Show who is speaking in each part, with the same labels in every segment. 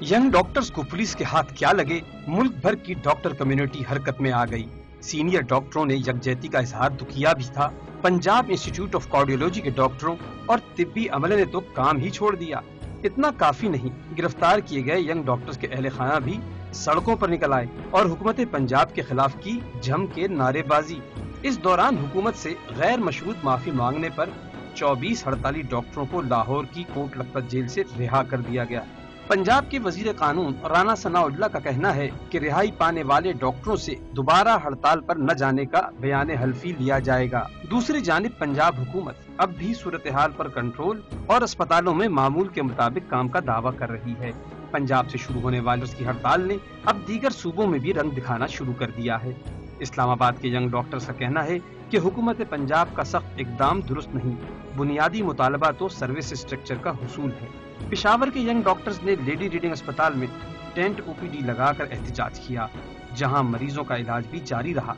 Speaker 1: Young doctors کو police کے ہاتھ کیا لگے، ملک بھر کی ڈاکٹر کمیونٹی حرکت میں آ گئی۔ سینئر ڈاکٹروں نے یکجہتی کا اظہار تو کیا بھی تھا، پنجاب انسٹیٹیوٹ آف کارڈیولوجی کے ڈاکٹروں اور طبی عملے نے تو کام ہی چھوڑ دیا۔ اتنا کافی نہیں، گرفتار کیے گئے ینگ ڈاکٹرز کے اہل خانہ بھی سڑکوں پر نکل آئے اور حکومت پنجاب کے خلاف کی جم کے نعرے بازی۔ اس دوران حکومت سے غیر مشروط معافی مانگنے پر 24 ہڑتالی ڈاکٹروں کو لاہور کی کوٹ لکھپت جیل سے رہا کر دیا گیا۔ پنجاب کے وزیر قانون رانا ثناء اللہ کا کہنا ہے کہ رہائی پانے والے ڈاکٹروں سے دوبارہ ہڑتال پر نہ جانے کا بیان حلفی لیا جائے گا۔ دوسری جانب پنجاب حکومت اب بھی صورتحال پر کنٹرول اور اسپتالوں میں معمول کے مطابق کام کا دعویٰ کر رہی ہے۔ پنجاب سے شروع ہونے والی اس کی ہڑتال نے اب دیگر صوبوں میں بھی رنگ دکھانا شروع کر دیا ہے۔ اسلام آباد کے ینگ ڈاکٹرز کا کہنا ہے کہ حکومت پنجاب کا سخت اقدام درست نہیں، بنیادی مطالبہ تو سروس اسٹرکچر کا حصول ہے۔ پشاور کے ینگ ڈاکٹرز نے لیڈی ریڈنگ اسپتال میں ٹینٹ او پی ڈی لگا کر احتجاج کیا، جہاں مریضوں کا علاج بھی جاری رہا۔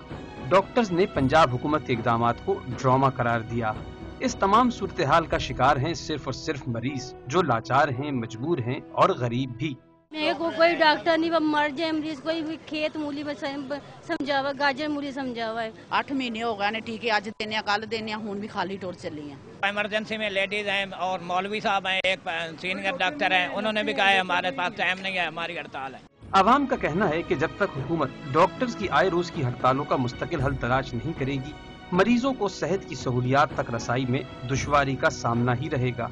Speaker 1: ڈاکٹرز نے پنجاب حکومت کے اقدامات کو ڈرامہ قرار دیا۔ اس تمام صورتحال کا شکار ہیں صرف اور صرف مریض، جو لاچار ہیں، مجبور ہیں اور غریب بھی۔
Speaker 2: میرے کو کوئی ڈاکٹر نہیں، وہ مر جائے مریض، کوئی بھی کھیت مولی سمجھا ہوا، گاجر مولی سمجھا ہوا ہے۔
Speaker 3: 8 مہینے ہو گئے ٹھیک ہے، اج دینے کل دینے، ہوں بھی خالی ٹور چلی ہیں۔
Speaker 4: ایمرجنسی میں لیڈیز ہیں اور مولوی صاحب ہیں، ایک سینئر ڈاکٹر ہیں، انہوں نے بھی کہا ہے ہمارے پاس ٹائم نہیں ہے، ہماری ہڑتال ہے۔
Speaker 1: عوام کا کہنا ہے کہ جب تک حکومت ڈاکٹرز کی آئے روز کی ہڑتالوں کا مستقل حل تلاش نہیں کرے گی، مریضوں کو صحت کی سہولیات تک رسائی میں دشواری کا سامنا ہی رہے گا۔